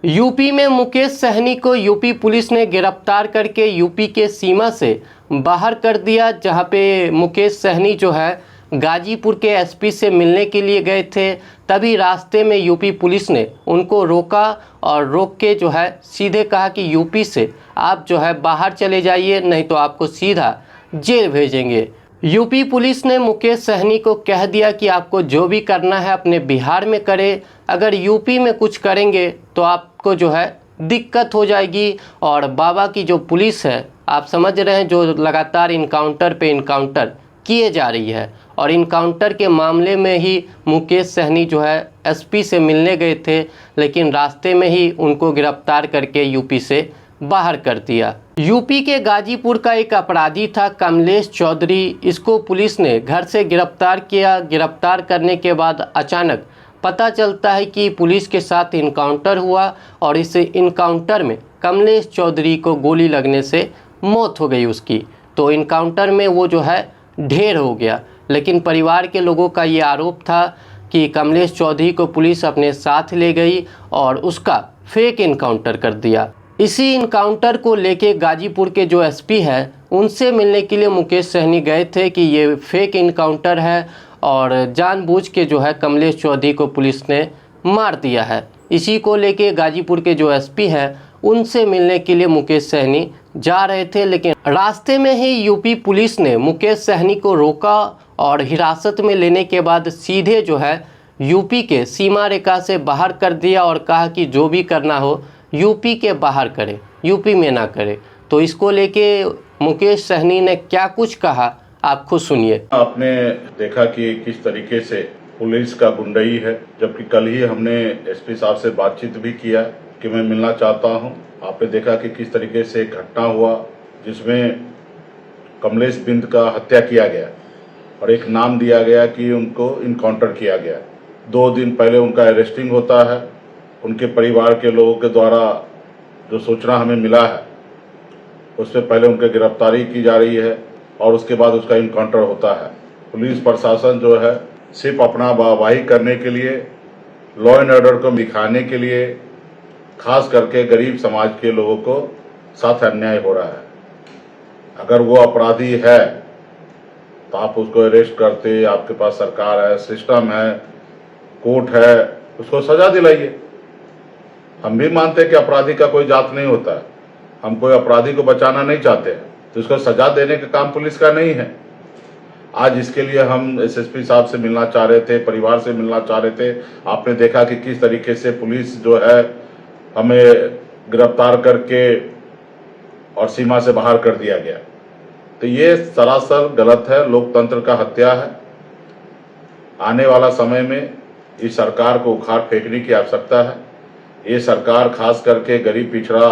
UP में मुकेश सहनी को UP police ने गिरफ्तार करके यूपी के सीमा से बाहर कर दिया, जहां पे मुकेश सहनी जो है गाजीपुर के एसपी से मिलने के लिए गए थे। तभी रास्ते में यूपी पुलिस ने उनको रोका और रोक के जो है सीधे कहा कि यूपी से आप जो है बाहर चले जाइए, नहीं तो आपको सीधा जेल भेजेंगे। यूपी पुलिस ने मुकेश सहनी को कह दिया कि आपको जो भी करना है अपने बिहार में करें, अगर यूपी में कुछ करेंगे तो आपको जो है दिक्कत हो जाएगी। और बाबा की जो पुलिस है, आप समझ रहे हैं, जो लगातार इनकाउंटर पे इनकाउंटर किए जा रही है, और इनकाउंटर के मामले में ही मुकेश सहनी जो है एसपी से मिलने गए थे, लेकिन रास्ते में ही उनको गिरफ्तार करके यूपी से बाहर कर दिया। यूपी के गाजीपुर का एक अपराधी था कमलेश चौधरी, इसको पुलिस ने घर से गिरफ्तार किया। गिरफ्तार करने के बाद अचानक पता चलता है कि पुलिस के साथ इनकाउंटर हुआ और इस इनकाउंटर में कमलेश चौधरी को गोली लगने से मौत हो गई उसकी। तो इनकाउंटर में वो जो है ढेर हो गया, लेकिन परिवार के लोगों का ये आरोप था कि कमलेश चौधरी को पुलिस अपने साथ ले गई और उसका फेक इनकाउंटर कर दिया। इसी इनकाउंटर को लेके गाजीपुर के जो एसपी है उनसे मिलने के लिए मुकेश सहनी गए थे कि ये फेक इनकाउंटर है और जानबूझ के जो है कमलेश चौधरी को पुलिस ने मार दिया है। इसी को लेके गाजीपुर के जो एसपी हैं उनसे मिलने के लिए मुकेश सहनी जा रहे थे, लेकिन रास्ते में ही यूपी पुलिस ने मुकेश सहनी को रोका और हिरासत में लेने के बाद सीधे जो है यूपी के सीमा रेखा से बाहर कर दिया और कहा कि जो भी करना हो यूपी के बाहर करे, यूपी में ना करे। तो इसको लेके मुकेश सहनी ने क्या कुछ कहा, आप खुद सुनिए। आपने देखा कि किस तरीके से पुलिस का गुंडई है, जबकि कल ही हमने एसपी साहब से बातचीत भी किया कि मैं मिलना चाहता हूं। आपने देखा कि किस तरीके से एक घटना हुआ जिसमें कमलेश बिंद का हत्या किया गया और एक नाम दिया गया कि उनको इनकाउंटर किया गया। 2 दिन पहले उनका अरेस्टिंग होता है। उनके परिवार के लोगों के द्वारा जो सूचना हमें मिला है उससे पहले उनकी गिरफ्तारी की जा रही है और उसके बाद उसका इनकाउंटर होता है। पुलिस प्रशासन जो है सिर्फ अपना वाहवाही करने के लिए, लॉ एंड ऑर्डर को दिखाने के लिए, खास करके गरीब समाज के लोगों को साथ अन्याय हो रहा है। अगर वो अपराधी है तो आप उसको अरेस्ट करते, आपके पास सरकार है, सिस्टम है, कोर्ट है, उसको सजा दिलाइए। हम भी मानते हैं कि अपराधी का कोई जात नहीं होता है, हम कोई अपराधी को बचाना नहीं चाहते हैं, तो इसको सजा देने का काम पुलिस का नहीं है। आज इसके लिए हम एसएसपी साहब से मिलना चाह रहे थे, परिवार से मिलना चाह रहे थे। आपने देखा कि किस तरीके से पुलिस जो है हमें गिरफ्तार करके और सीमा से बाहर कर दिया गया। तो ये सरासर गलत है, लोकतंत्र का हत्या है। आने वाला समय में इस सरकार को उखाड़ फेंकने की आवश्यकता है। ये सरकार खास करके गरीब पिछड़ा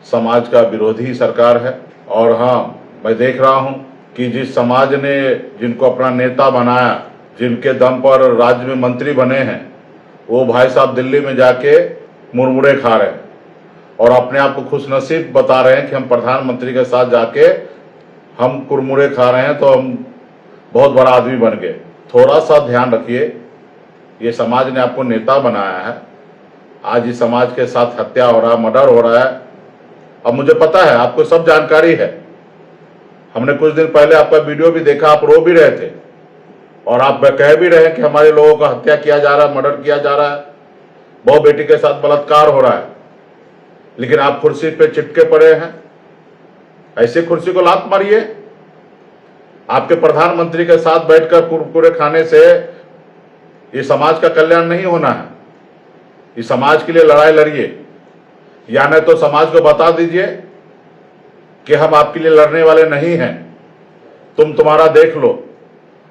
समाज का विरोधी सरकार है। और हाँ, मैं देख रहा हूँ कि जिस समाज ने जिनको अपना नेता बनाया, जिनके दम पर राज्य में मंत्री बने हैं, वो भाई साहब दिल्ली में जाके मुरमुरे खा रहे हैं और अपने आप को खुशनसीब बता रहे हैं कि हम प्रधानमंत्री के साथ जाके हम कुरमुरे खा रहे हैं तो हम बहुत बड़ा आदमी बन गए। थोड़ा सा ध्यान रखिए, ये समाज ने आपको नेता बनाया है, आज इस समाज के साथ हत्या हो रहा है, मर्डर हो रहा है। अब मुझे पता है आपको सब जानकारी है। हमने कुछ दिन पहले आपका वीडियो भी देखा, आप रो भी रहे थे और आप कह भी रहे हैं कि हमारे लोगों का हत्या किया जा रहा है, मर्डर किया जा रहा है, बहू बेटी के साथ बलात्कार हो रहा है, लेकिन आप कुर्सी पे चिपके पड़े हैं। ऐसे कुर्सी को लात मारिए। आपके प्रधानमंत्री के साथ बैठकर कुरकुरे खाने से ये समाज का कल्याण नहीं होना है। इस समाज के लिए लड़ाई लड़िए, या नहीं तो समाज को बता दीजिए कि हम आपके लिए लड़ने वाले नहीं हैं, तुम्हारा देख लो।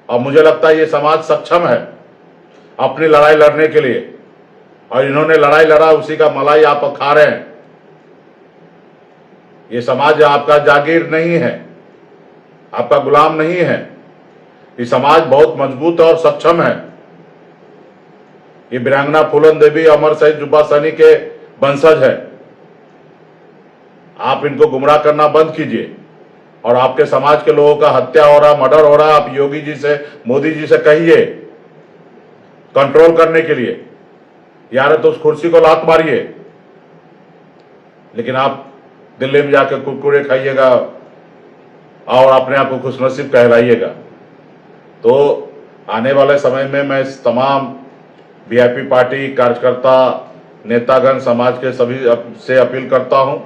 और मुझे लगता है ये समाज सक्षम है अपनी लड़ाई लड़ने के लिए, और इन्होंने लड़ाई लड़ा, उसी का मलाई आप खा रहे हैं। ये समाज आपका जागीर नहीं है, आपका गुलाम नहीं है। ये समाज बहुत मजबूत और सक्षम है। ये वीरांगना फूलन देवी, अमर शहीद जुब्बा सहनी के वंशज है। आप इनको गुमराह करना बंद कीजिए और आपके समाज के लोगों का हत्या हो रहा, मर्डर हो रहा, आप योगी जी से, मोदी जी से कहिए कंट्रोल करने के लिए, यार तो उस कुर्सी को लात मारिए। लेकिन आप दिल्ली में जाकर कुरकुरे खाइएगा और अपने आप को खुशनसीब कहलाइएगा। तो आने वाले समय में मैं तमाम वीआईपी पार्टी कार्यकर्ता, नेतागण, समाज के सभी से अपील करता हूं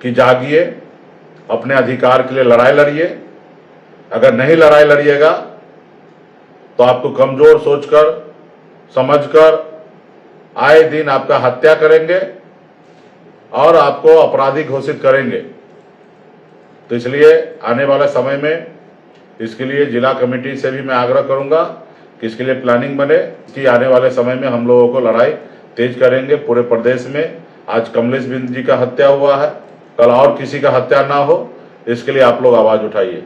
कि जागिए, अपने अधिकार के लिए लड़ाई लड़िए। अगर नहीं लड़ाई लड़िएगा तो आपको कमजोर सोचकर, समझकर आए दिन आपका हत्या करेंगे और आपको अपराधी घोषित करेंगे। तो इसलिए आने वाले समय में इसके लिए जिला कमेटी से भी मैं आग्रह करूंगा कि इसके लिए प्लानिंग बने कि आने वाले समय में हम लोगों को लड़ाई तेज करेंगे पूरे प्रदेश में। आज कमलेश बिंद जी का हत्या हुआ है, कल और किसी का हत्या ना हो, इसके लिए आप लोग आवाज उठाइए।